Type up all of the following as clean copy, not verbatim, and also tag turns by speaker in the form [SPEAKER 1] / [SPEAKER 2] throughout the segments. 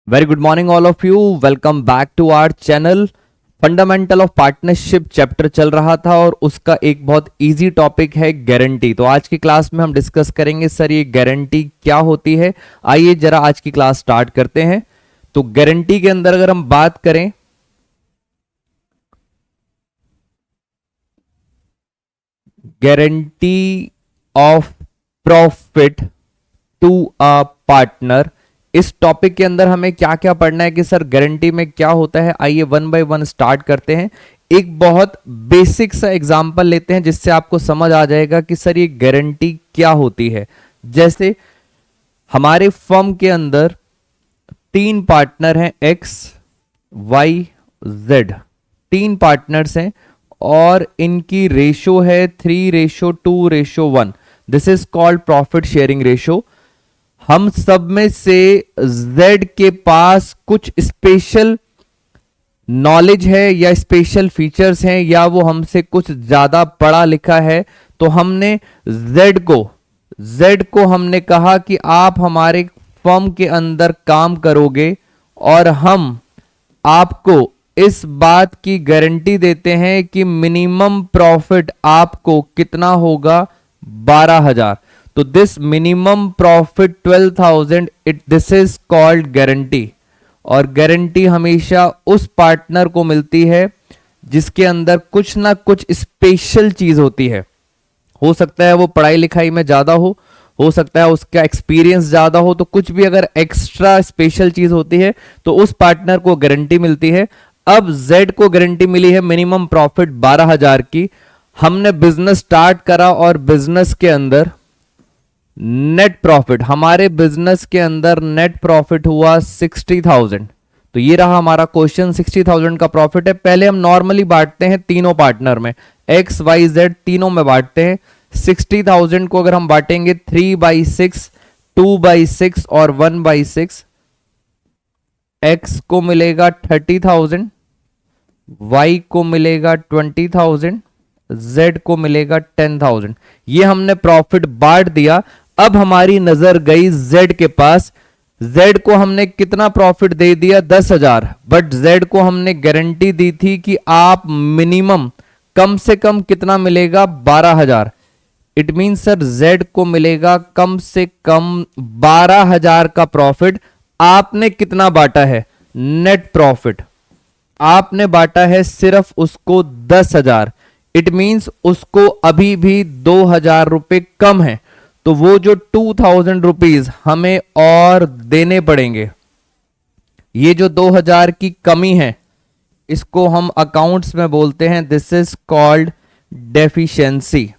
[SPEAKER 1] Very good morning all of you. Welcome back to our channel. Fundamental of partnership chapter चल रहा था और उसका एक बहुत इजी टॉपिक है गारंटी। तो आज की क्लास में हम डिस्कस करेंगे सर ये गारंटी क्या होती है। आइए जरा आज की क्लास स्टार्ट करते हैं। तो गारंटी के अंदर अगर हम बात करें, guarantee of profit to a partner, इस टॉपिक के अंदर हमें क्या क्या पढ़ना है कि सर गारंटी में क्या होता है। आइए वन बाय वन स्टार्ट करते हैं। एक बहुत बेसिक सा एग्जांपल लेते हैं जिससे आपको समझ आ जाएगा कि सर ये गारंटी क्या होती है। जैसे हमारे फर्म के अंदर तीन पार्टनर हैं, एक्स वाई जेड, तीन पार्टनर्स हैं और इनकी रेशो है 3:2:1। This is called profit sharing ratio. हम सब में से Z के पास कुछ स्पेशल नॉलेज है या स्पेशल फीचर्स हैं या वो हमसे कुछ ज्यादा पढ़ा लिखा है, तो हमने Z को हमने कहा कि आप हमारे फर्म के अंदर काम करोगे और हम आपको इस बात की गारंटी देते हैं कि मिनिमम प्रॉफिट आपको कितना होगा, 12,000। तो this minimum profit 12,000, this is called guarantee. और गारंटी हमेशा उस पार्टनर को मिलती है जिसके अंदर कुछ ना कुछ स्पेशल चीज होती है। हो सकता है वो पढ़ाई लिखाई में ज्यादा हो सकता है उसका एक्सपीरियंस ज्यादा हो, तो कुछ भी अगर एक्स्ट्रा स्पेशल चीज होती है तो उस पार्टनर को गारंटी मिलती है। अब Z को गारंटी मिली है मिनिमम प्रॉफिट 12,000 की। हमने बिजनेस स्टार्ट करा और बिजनेस के अंदर नेट प्रॉफिट, हमारे बिजनेस के अंदर नेट प्रॉफिट हुआ 60,000। तो ये रहा हमारा क्वेश्चन, 60,000 का प्रॉफिट है। पहले हम नॉर्मली बांटते हैं तीनों पार्टनर में, एक्स वाई जेड तीनों में बांटते हैं। 60,000 को अगर हम बांटेंगे 3/6, 2/6 और 1/6, एक्स को मिलेगा 30,000, वाई को मिलेगा 20,000, जेड को मिलेगा 10,000। ये हमने प्रॉफिट बांट दिया। अब हमारी नजर गई जेड के पास। जेड को हमने कितना प्रॉफिट दे दिया, 10,000, बट जेड को हमने गारंटी दी थी कि आप मिनिमम कम से कम कितना मिलेगा, 12,000। इट मीन सर जेड को मिलेगा कम से कम 12,000 का प्रॉफिट। आपने कितना बांटा है, नेट प्रॉफिट आपने बांटा है सिर्फ उसको 10,000। इट मींस उसको अभी भी 2,000 रुपए कम है, तो वो जो 2,000 रुपीज हमें और देने पड़ेंगे। ये जो 2,000 की कमी है इसको हम अकाउंट्स में बोलते हैं दिस इज कॉल्ड डेफिशिएंसी।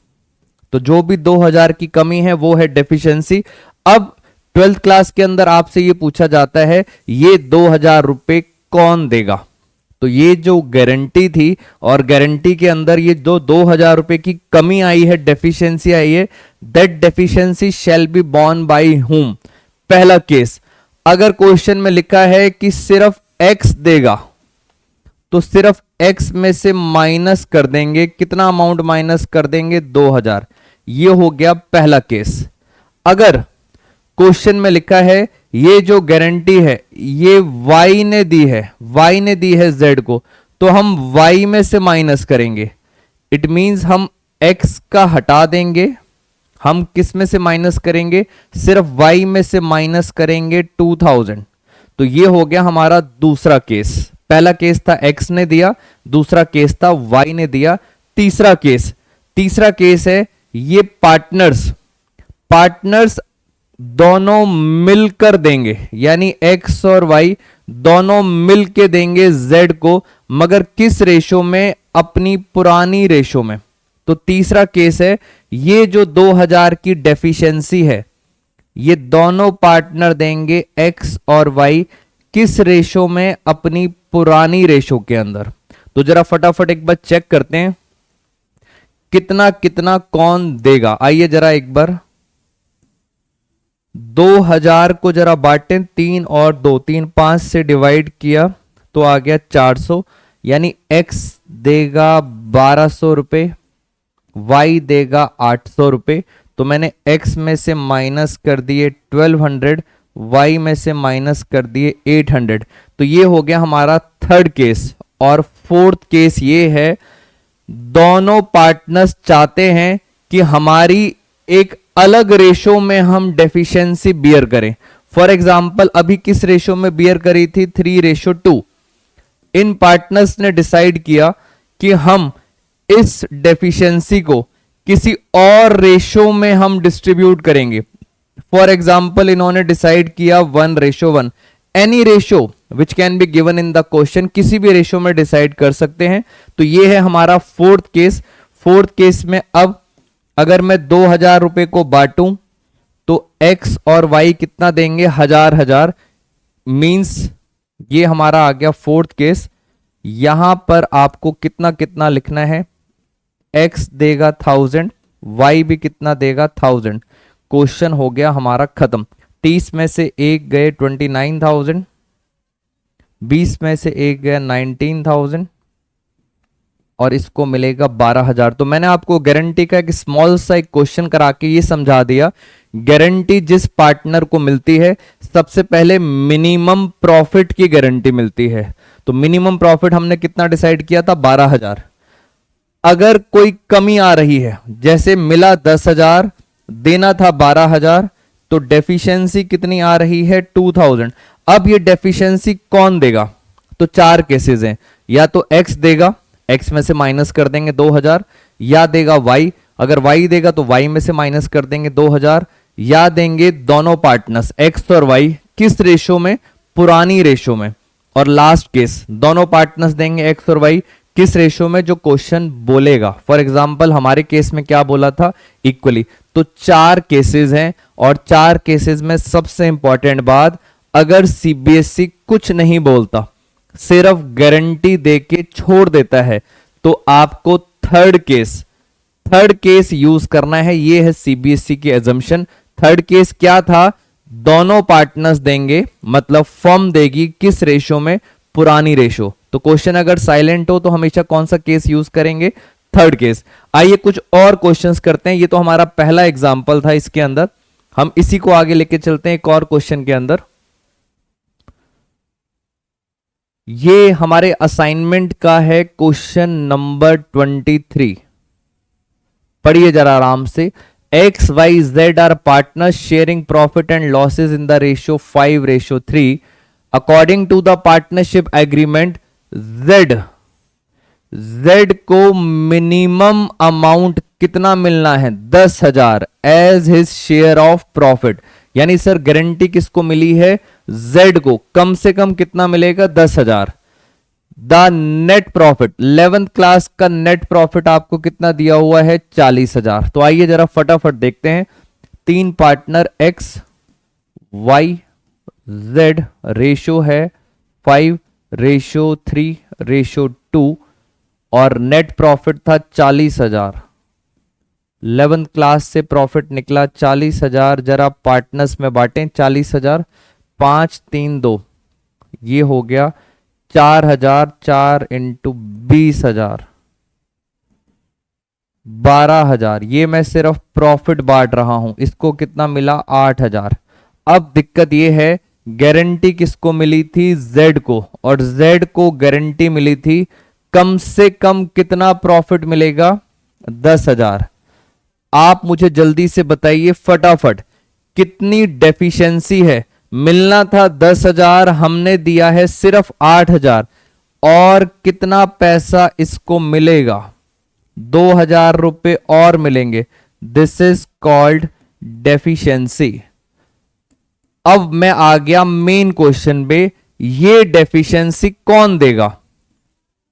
[SPEAKER 1] तो जो भी 2,000 की कमी है वो है डेफिशिएंसी। अब 12th क्लास के अंदर आपसे ये पूछा जाता है ये 2,000 रुपए कौन देगा। तो ये जो गारंटी थी और गारंटी के अंदर ये जो 2,000 रुपए की कमी आई है, डेफिशिएंसी आई है, that deficiency shall be borne by whom. पहला केस, अगर क्वेश्चन में लिखा है कि सिर्फ एक्स देगा तो सिर्फ एक्स में से माइनस कर देंगे, कितना अमाउंट माइनस कर देंगे, 2,000। ये हो गया पहला केस। अगर क्वेश्चन में लिखा है ये जो गारंटी है ये y ने दी है, y ने दी है z को, तो हम y में से माइनस करेंगे। इट मींस हम x का हटा देंगे। हम किस में से माइनस करेंगे, सिर्फ y में से माइनस करेंगे 2,000। तो ये हो गया हमारा दूसरा केस। पहला केस था x ने दिया, दूसरा केस था y ने दिया। तीसरा केस है ये पार्टनर्स दोनों मिलकर देंगे, यानी x और y दोनों मिलके देंगे z को, मगर किस रेशो में, अपनी पुरानी रेशो में। तो तीसरा केस है ये जो 2,000 की डेफिशिएंसी है ये दोनों पार्टनर देंगे x और y किस रेशो में, अपनी पुरानी रेशो के अंदर। तो जरा फटाफट एक बार चेक करते हैं कितना कितना कौन देगा। आइए जरा एक बार 2,000 को जरा बांटें, 3 और 2, 3 5 से डिवाइड किया तो आ गया 400, यानी x देगा 1,200 रुपए, y देगा 800 रुपए। तो मैंने x में से माइनस कर दिए 1200, y में से माइनस कर दिए 800। तो ये हो गया हमारा थर्ड केस। और फोर्थ केस ये है, दोनों पार्टनर्स चाहते हैं कि हमारी एक अलग रेशो में हम डेफिशिएंसी बियर करें। फॉर एग्जाम्पल अभी किस रेशो में बियर करी थी, 3:2। इन पार्टनर्स ने डिसाइड किया कि हम इस डेफिशिएंसी को किसी और रेशो में हम डिस्ट्रीब्यूट करेंगे। फॉर एग्जाम्पल इन्होंने डिसाइड किया 1:1। Any ratio which can be given in the question, किसी भी रेशो में डिसाइड कर सकते हैं। तो ये है हमारा फोर्थ केस। फोर्थ केस में अब अगर मैं 2000 रुपए को बांटूं तो x और y कितना देंगे, 1000। मींस ये हमारा आ गया फोर्थ केस। यहां पर आपको कितना कितना लिखना है, x देगा 1000, y भी कितना देगा 1000। क्वेश्चन हो गया हमारा खत्म। 30 में से एक गए 29,000, 20 में से एक गया 19,000 और इसको मिलेगा 12,000। तो मैंने आपको गारंटी का एक स्मॉल सा एक क्वेश्चन करा के ये समझा दिया। गारंटी जिस पार्टनर को मिलती है, सबसे पहले मिनिमम प्रॉफिट की गारंटी मिलती है। तो मिनिमम प्रॉफिट हमने कितना डिसाइड किया था, 12,000। अगर कोई कमी आ रही है, जैसे मिला 10,000, देना था 12,000, तो डेफिशिएंसी कितनी आ रही है, 2,000। अब ये डेफिशिएंसी कौन देगा, तो चार केसेस हैं। या तो x देगा, x में से माइनस कर देंगे 2000, या देगा y, अगर y देगा तो y में से माइनस कर देंगे 2000, या देंगे दोनों पार्टनर्स x और y किस रेशो में, पुरानी रेशो में। और लास्ट केस दोनों पार्टनर्स देंगे x और y किस रेशो में, जो क्वेश्चन बोलेगा। फॉर एग्जाम्पल हमारे केस में क्या बोला था, इक्वली। तो चार केसेस हैं, और चार केसेस में सबसे इंपॉर्टेंट बात, अगर सीबीएसई कुछ नहीं बोलता, सिर्फ गारंटी देके छोड़ देता है, तो आपको थर्ड केस यूज करना है। ये है सीबीएसई की एजम्पशन। थर्ड केस क्या था, दोनों पार्टनर्स देंगे, मतलब फर्म देगी किस रेशो में, पुरानी रेशो। तो क्वेश्चन अगर साइलेंट हो तो हमेशा कौन सा केस यूज करेंगे, थर्ड केस। आइए कुछ और क्वेश्चंस करते हैं। ये तो हमारा पहला एग्जांपल था, इसके अंदर हम इसी को आगे लेके चलते हैं एक और क्वेश्चन के अंदर। ये हमारे असाइनमेंट का है क्वेश्चन नंबर 23। पढ़िए जरा आराम से। X Y Z are partners sharing profit and losses in the ratio 5:3। According to the partnership agreement, Z को मिनिमम अमाउंट कितना मिलना है, 10,000 as his share of profit. यानी सर गारंटी किसको मिली है, जेड को कम से कम कितना मिलेगा, 10,000। The net profit, 11th class का नेट प्रॉफिट आपको कितना दिया हुआ है, 40,000। तो आइए जरा फटाफट देखते हैं। तीन partner X Y Z, ratio है 5:3:2 और नेट प्रॉफिट था 40,000। 11th क्लास से प्रॉफिट निकला 40,000। जरा पार्टनर्स में बांटें 40,000, 5 3 2, ये हो गया 4,000। 4 × 20,000, 12,000। ये मैं सिर्फ प्रॉफिट बांट रहा हूं, इसको कितना मिला, 8,000। अब दिक्कत ये है, गारंटी किसको मिली थी, जेड को, और जेड को गारंटी मिली थी कम से कम कितना प्रॉफिट मिलेगा, 10,000। आप मुझे जल्दी से बताइए फटाफट, कितनी डेफिशिएंसी है, मिलना था 10,000, हमने दिया है सिर्फ 8,000, और कितना पैसा इसको मिलेगा, 2,000 रुपए और मिलेंगे। This is called deficiency. अब मैं आ गया मेन क्वेश्चन पे, ये डेफिशिएंसी कौन देगा,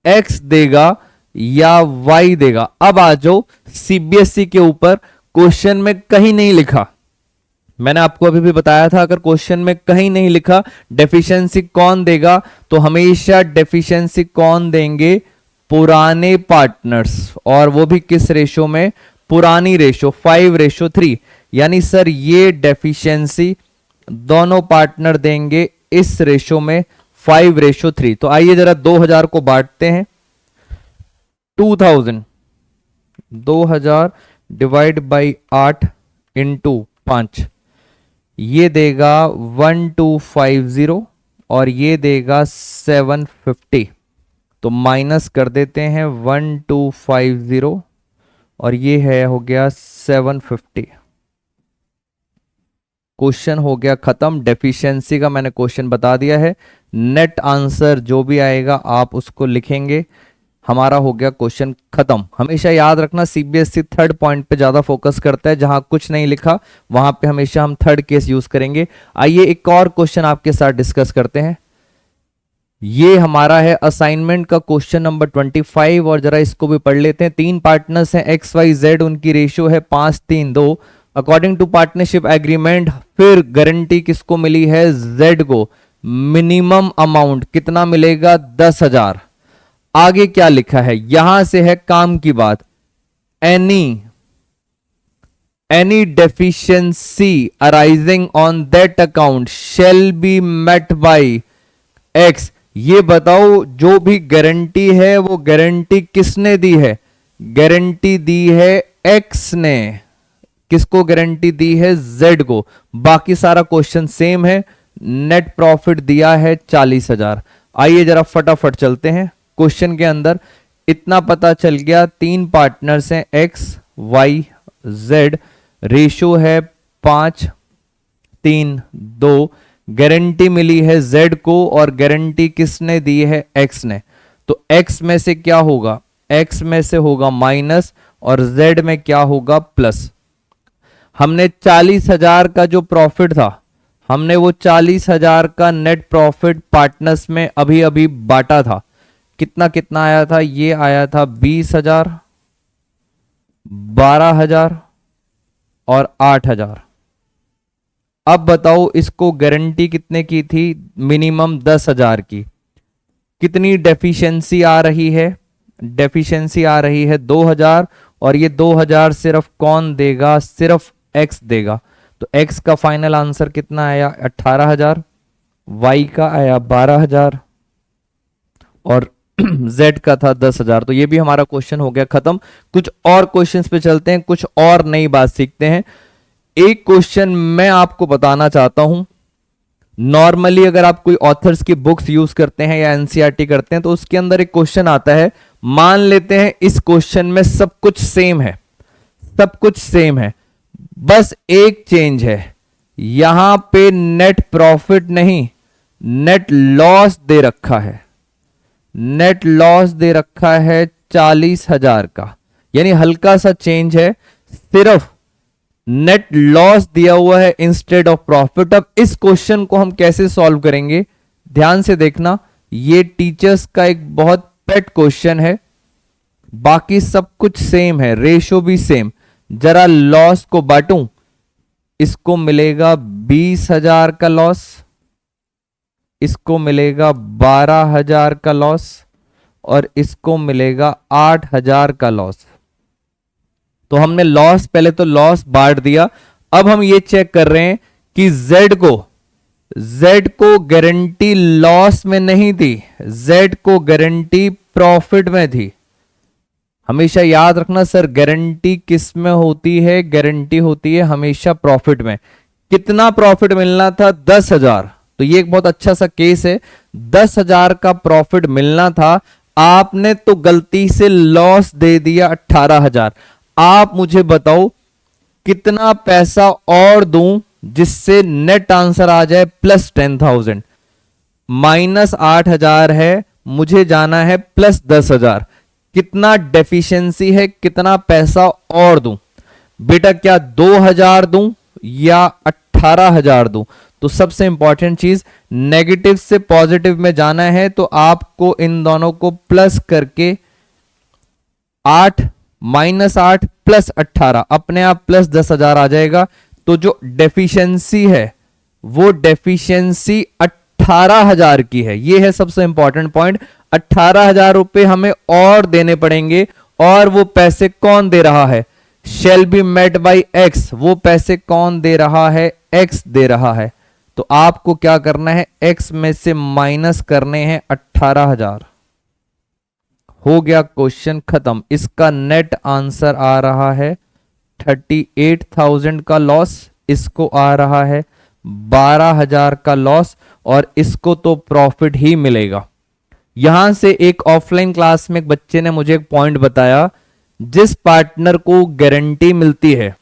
[SPEAKER 1] एक्स देगा या वाई देगा। अब आ जाओ सीबीएसई के ऊपर। क्वेश्चन में कहीं नहीं लिखा, मैंने आपको अभी भी बताया था, अगर क्वेश्चन में कहीं नहीं लिखा डेफिशिएंसी कौन देगा, तो हमेशा डेफिशिएंसी कौन देंगे, पुराने पार्टनर्स, और वो भी किस रेशो में, पुरानी रेशो 5:3। यानी सर ये डेफिशिएंसी दोनों पार्टनर देंगे इस रेशो में 5:3। तो आइए जरा 2000 को बांटते हैं। 2000 डिवाइड बाई 8 × 5, ये देगा 1250 और ये देगा 750। तो माइनस कर देते हैं 1250 और ये है हो गया 750। क्वेश्चन हो गया खत्म। डेफिशिएंसी का मैंने क्वेश्चन बता दिया है। नेट आंसर जो भी आएगा आप उसको लिखेंगे। हमारा हो गया क्वेश्चन खत्म। हमेशा याद रखना सीबीएसई थर्ड पॉइंट पे ज्यादा फोकस करता है, जहां कुछ नहीं लिखा वहां पे हमेशा हम थर्ड केस यूज करेंगे। आइए एक और क्वेश्चन आपके साथ डिस्कस करते हैं। ये हमारा है असाइनमेंट का क्वेश्चन नंबर 25 और जरा इसको भी पढ़ लेते हैं। 3 पार्टनर्स हैं एक्स वाई जेड, उनकी रेशियो है 5-3-2। अकॉर्डिंग टू पार्टनरशिप एग्रीमेंट फिर गारंटी किसको मिली है? जेड को। मिनिमम अमाउंट कितना मिलेगा? 10,000। आगे क्या लिखा है? यहां से है काम की बात। Any deficiency arising on that account shall be met by X. ये बताओ जो भी गारंटी है वो गारंटी किसने दी है? गारंटी दी है एक्स ने। किसको गारंटी दी है? जेड को। बाकी सारा क्वेश्चन सेम है। नेट प्रॉफिट दिया है 40,000। आइए जरा फटाफट चलते हैं क्वेश्चन के अंदर। इतना पता चल गया, 3 पार्टनर्स हैं एक्स वाई जेड, रेशो है 5-3-2। गारंटी मिली है जेड को और गारंटी किसने दी है? एक्स ने। तो एक्स में से क्या होगा? एक्स में से होगा माइनस और जेड में क्या होगा? प्लस। हमने 40,000 का जो प्रॉफिट था, हमने वो 40,000 का नेट प्रॉफिट पार्टनर्स में अभी अभी बांटा था। कितना कितना आया था? ये आया था 20,000, 12,000 और 8,000। अब बताओ इसको गारंटी कितने की थी? मिनिमम 10,000 की। कितनी डेफिशिएंसी आ रही है? डेफिशिएंसी आ रही है 2,000 और ये 2,000 सिर्फ कौन देगा? सिर्फ एक्स देगा। तो एक्स का फाइनल आंसर कितना आया? 18,000। वाई का आया 12,000 और जेड का था 10,000। तो ये भी हमारा क्वेश्चन हो गया खत्म। कुछ और क्वेश्चंस पे चलते हैं, कुछ और नई बात सीखते हैं। एक क्वेश्चन मैं आपको बताना चाहता हूं। नॉर्मली अगर आप कोई ऑथर्स की बुक्स यूज करते हैं या एनसीईआरटी करते हैं तो उसके अंदर एक क्वेश्चन आता है। मान लेते हैं इस क्वेश्चन में सब कुछ सेम है, सब कुछ सेम है, बस एक चेंज है। यहां पे नेट प्रॉफिट नहीं, नेट लॉस दे रखा है। नेट लॉस दे रखा है 40,000 का, यानी हल्का सा चेंज है। सिर्फ नेट लॉस दिया हुआ है इंस्टेड ऑफ प्रॉफिट। अब इस क्वेश्चन को हम कैसे सॉल्व करेंगे? ध्यान से देखना, ये टीचर्स का एक बहुत पेट क्वेश्चन है। बाकी सब कुछ सेम है, रेशो भी सेम। जरा लॉस को बांटूं, इसको मिलेगा 20,000 का लॉस, इसको मिलेगा 12,000 का लॉस और इसको मिलेगा 8,000 का लॉस। तो हमने लॉस, पहले तो लॉस बांट दिया। अब हम ये चेक कर रहे हैं कि जेड को गारंटी लॉस में नहीं थी, जेड को गारंटी प्रॉफिट में थी। हमेशा याद रखना सर, गारंटी किस में होती है? गारंटी होती है हमेशा प्रॉफिट में। कितना प्रॉफिट मिलना था? 10,000। तो ये एक बहुत अच्छा सा केस है। 10,000 का प्रॉफिट मिलना था, आपने तो गलती से लॉस दे दिया 18,000। आप मुझे बताओ कितना पैसा और दूं जिससे नेट आंसर आ जाए प्लस 10,000? माइनस 8,000 है, मुझे जाना है प्लस 10,000। कितना डेफिशिएंसी है? कितना पैसा और दूं? बेटा क्या 2,000 दूं या 18,000 दूं? तो सबसे इंपॉर्टेंट चीज, नेगेटिव से पॉजिटिव में जाना है तो आपको इन दोनों को प्लस करके 8 माइनस 8 प्लस 18 अपने आप प्लस 10,000 आ जाएगा। तो जो डेफिशिएंसी है वो डेफिशिएंसी 18,000 की है। ये है सबसे इंपॉर्टेंट पॉइंट। 18,000 रुपए हमें और देने पड़ेंगे और वो पैसे कौन दे रहा है? Shall be met by X. वो पैसे कौन दे रहा है? एक्स दे रहा है। तो आपको क्या करना है? एक्स में से माइनस करने हैं 18,000। हो गया क्वेश्चन खत्म। इसका नेट आंसर आ रहा है 38,000 का लॉस, इसको आ रहा है 12,000 का लॉस, और इसको तो प्रॉफिट ही मिलेगा। यहां से एक ऑफलाइन क्लास में एक बच्चे ने मुझे एक पॉइंट बताया, जिस पार्टनर को गारंटी मिलती है,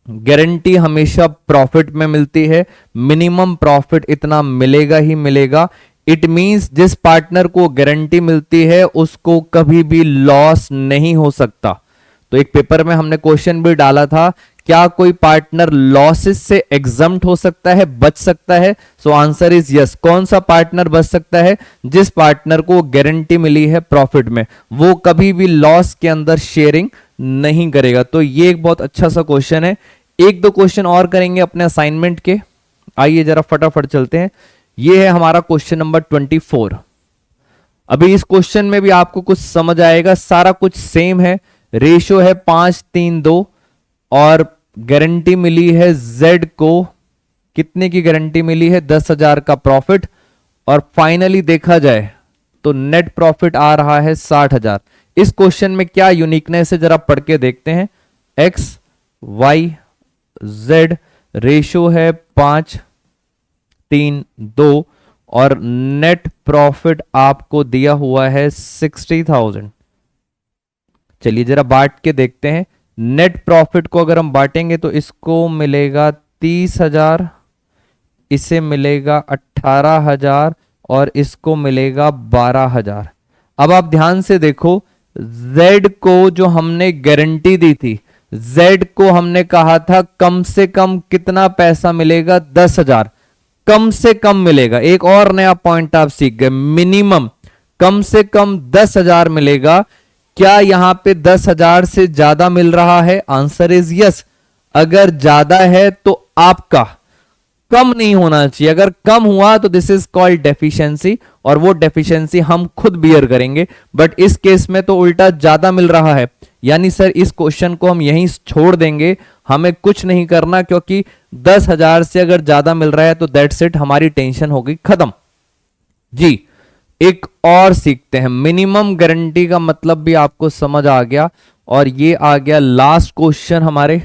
[SPEAKER 1] गारंटी हमेशा प्रॉफिट में मिलती है, मिनिमम प्रॉफिट इतना मिलेगा ही मिलेगा। इट मींस जिस पार्टनर को गारंटी मिलती है उसको कभी भी लॉस नहीं हो सकता। तो एक पेपर में हमने क्वेश्चन भी डाला था, क्या कोई पार्टनर लॉसेस से एग्जम्प्ट हो सकता है, बच सकता है? So answer is yes. कौन सा पार्टनर बच सकता है? जिस पार्टनर को गारंटी मिली है प्रॉफिट में, वो कभी भी लॉस के अंदर शेयरिंग नहीं करेगा। तो ये एक बहुत अच्छा सा क्वेश्चन है। एक दो क्वेश्चन और करेंगे अपने असाइनमेंट के, आइए जरा फटाफट चलते हैं। ये है हमारा क्वेश्चन नंबर 24। अभी इस क्वेश्चन में भी आपको कुछ समझ आएगा, सारा कुछ सेम है। रेशो है 5-3-2 और गारंटी मिली है जेड को, कितने की गारंटी मिली है? 10,000 का प्रॉफिट, और फाइनली देखा जाए तो नेट प्रॉफिट आ रहा है 60,000। इस क्वेश्चन में क्या यूनिकनेस है जरा पढ़ के देखते हैं। एक्स वाई जेड, रेशो है 5-3-2 और नेट प्रॉफिट आपको दिया हुआ है 60,000। चलिए जरा बांट के देखते हैं। नेट प्रॉफिट को अगर हम बांटेंगे तो इसको मिलेगा 30,000, इसे मिलेगा 18,000 और इसको मिलेगा 12,000। अब आप ध्यान से देखो, Z को जो हमने गारंटी दी थी, Z को हमने कहा था कम से कम कितना पैसा मिलेगा? 10,000 कम से कम मिलेगा। एक और नया पॉइंट आप सीख गए, मिनिमम कम से कम 10,000 मिलेगा। क्या यहां पे 10,000 से ज्यादा मिल रहा है? Answer is yes. अगर ज्यादा है तो आपका कम नहीं होना चाहिए, अगर कम हुआ तो दिस इज कॉल्ड डेफिशिएंसी, और वो डेफिशिएंसी हम खुद बियर करेंगे। बट इस केस में तो उल्टा ज्यादा मिल रहा है, यानी सर इस क्वेश्चन को हम यहीं छोड़ देंगे, हमें कुछ नहीं करना, क्योंकि 10,000 से अगर ज्यादा मिल रहा है तो दैट्स इट, हमारी टेंशन हो गई खत्म जी। एक और सीखते हैं, मिनिमम गारंटी का मतलब भी आपको समझ आ गया। और ये आ गया लास्ट क्वेश्चन हमारे,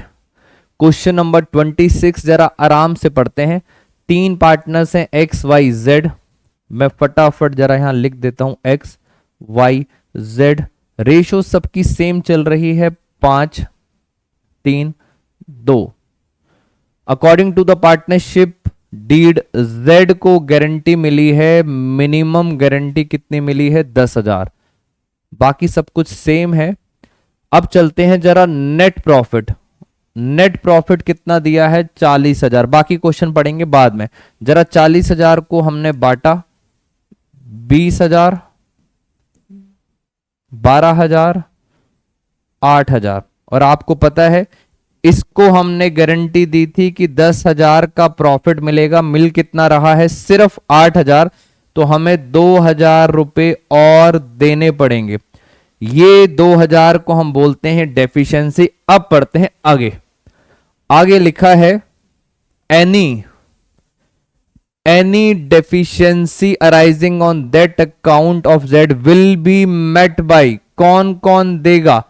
[SPEAKER 1] क्वेश्चन नंबर 26। जरा आराम से पढ़ते हैं। 3 पार्टनर्स हैं एक्स वाई जेड, मैं फटाफट जरा यहां लिख देता हूं एक्स वाई जेड। रेशो सबकी सेम चल रही है 5-3-2। According to the partnership deed Z को गारंटी मिली है, मिनिमम गारंटी कितनी मिली है? 10,000। बाकी सब कुछ सेम है। अब चलते हैं जरा नेट प्रॉफिट। नेट प्रॉफिट कितना दिया है? 40,000। बाकी क्वेश्चन पढ़ेंगे बाद में। जरा 40,000 को हमने बांटा, 20,000, 12,000, 8,000, और आपको पता है इसको हमने गारंटी दी थी कि 10,000 का प्रॉफिट मिलेगा, मिल कितना रहा है? सिर्फ 8,000। तो हमें 2,000 रुपए और देने पड़ेंगे। ये 2,000 को हम बोलते हैं डेफिशिएंसी। अब पढ़ते हैं आगे। आगे लिखा है any deficiency arising on that account of Z will be met by, कौन कौन देगा?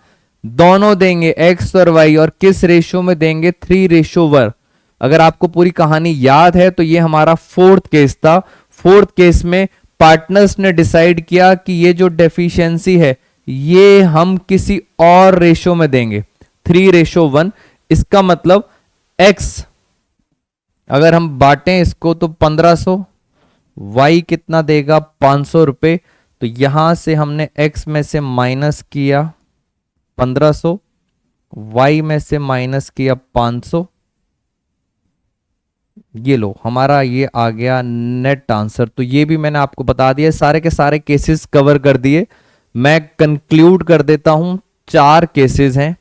[SPEAKER 1] दोनों देंगे, एक्स और वाई। और किस रेशो में देंगे? 3:1। अगर आपको पूरी कहानी याद है तो ये हमारा 4th केस था। 4th केस में पार्टनर्स ने डिसाइड किया कि ये जो डेफिशिएंसी है ये हम किसी और रेशो में देंगे, 3:1। इसका मतलब x अगर हम बांटें इसको तो 1500, y कितना देगा? 500 रुपए। तो यहां से हमने x में से माइनस किया 1500, y में से माइनस किया 500। ये लो हमारा ये आ गया नेट आंसर। तो ये भी मैंने आपको बता दिया, सारे के सारे केसेस कवर कर दिए। मैं कंक्लूड कर देता हूं, 4 केसेस हैं।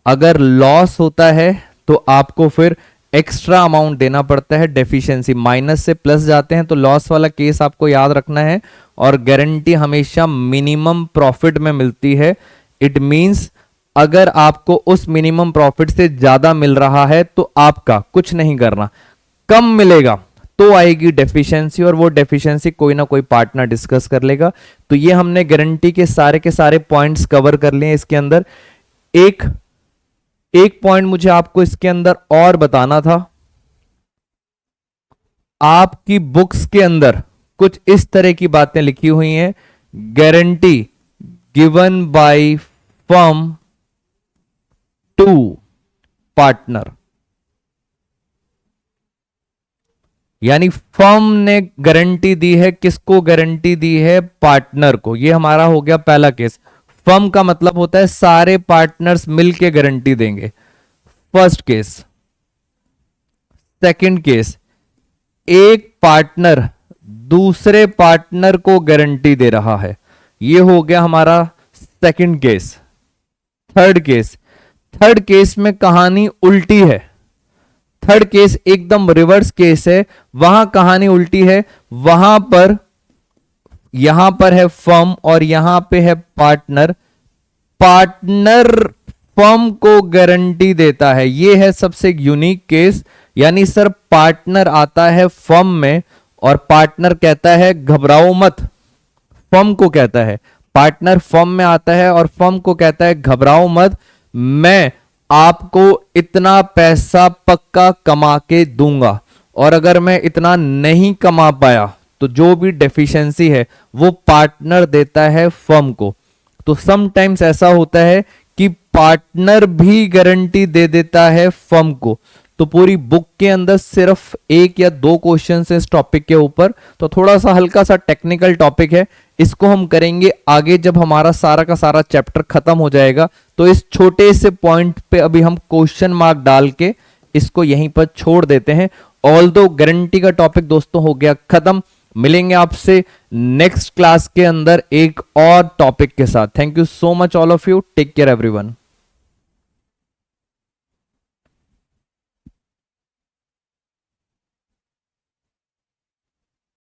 [SPEAKER 1] अगर लॉस होता है तो आपको फिर एक्स्ट्रा अमाउंट देना पड़ता है, डेफिशिएंसी माइनस से प्लस जाते हैं, तो लॉस वाला केस आपको याद रखना है। और गारंटी हमेशा मिनिमम प्रॉफिट में मिलती है। इट मींस अगर आपको उस मिनिमम प्रॉफिट से ज्यादा मिल रहा है तो आपका कुछ नहीं करना, कम मिलेगा तो आएगी डेफिशिएंसी, और वो डेफिशिएंसी कोई ना कोई पार्टनर डिस्कस कर लेगा। तो ये हमने गारंटी के सारे पॉइंट्स कवर कर लिए इसके अंदर। एक पॉइंट मुझे आपको इसके अंदर और बताना था, आपकी बुक्स के अंदर कुछ इस तरह की बातें लिखी हुई हैं, guarantee given by firm to partner, यानी फर्म ने गारंटी दी है, किसको गारंटी दी है? पार्टनर को। ये हमारा हो गया पहला केस। फर्म का मतलब होता है सारे पार्टनर्स मिलके गारंटी देंगे, फर्स्ट केस। सेकंड केस, एक पार्टनर दूसरे पार्टनर को गारंटी दे रहा है, ये हो गया हमारा second case. Third case, third case में कहानी उल्टी है, थर्ड केस एकदम रिवर्स केस है, वहां कहानी उल्टी है, वहां पर यहां पर है फर्म और यहां पे है पार्टनर, पार्टनर फर्म को गारंटी देता है, ये है सबसे यूनिक केस। यानी सर पार्टनर आता है फर्म में और पार्टनर कहता है घबराओ मत, फर्म को कहता है, पार्टनर फर्म में आता है और फर्म को कहता है घबराओ मत, मैं आपको इतना पैसा पक्का कमा के दूंगा, और अगर मैं इतना नहीं कमा पाया तो जो भी डेफिशिएंसी है वो पार्टनर देता है फर्म को। तो समटाइम्स ऐसा होता है कि पार्टनर भी गारंटी दे देता है फर्म को। तो पूरी बुक के अंदर सिर्फ एक या दो क्वेश्चन है इस टॉपिक के ऊपर, तो थोड़ा सा हल्का सा टेक्निकल टॉपिक है, इसको हम करेंगे आगे जब हमारा सारा का सारा चैप्टर खत्म हो जाएगा। तो इस छोटे से पॉइंट पे अभी हम क्वेश्चन मार्क डाल के इसको यहीं पर छोड़ देते हैं। ऑल्दो गारंटी का टॉपिक दोस्तों हो गया खत्म। मिलेंगे आपसे नेक्स्ट क्लास के अंदर एक और टॉपिक के साथ। Thank you so much all of you, take care everyone.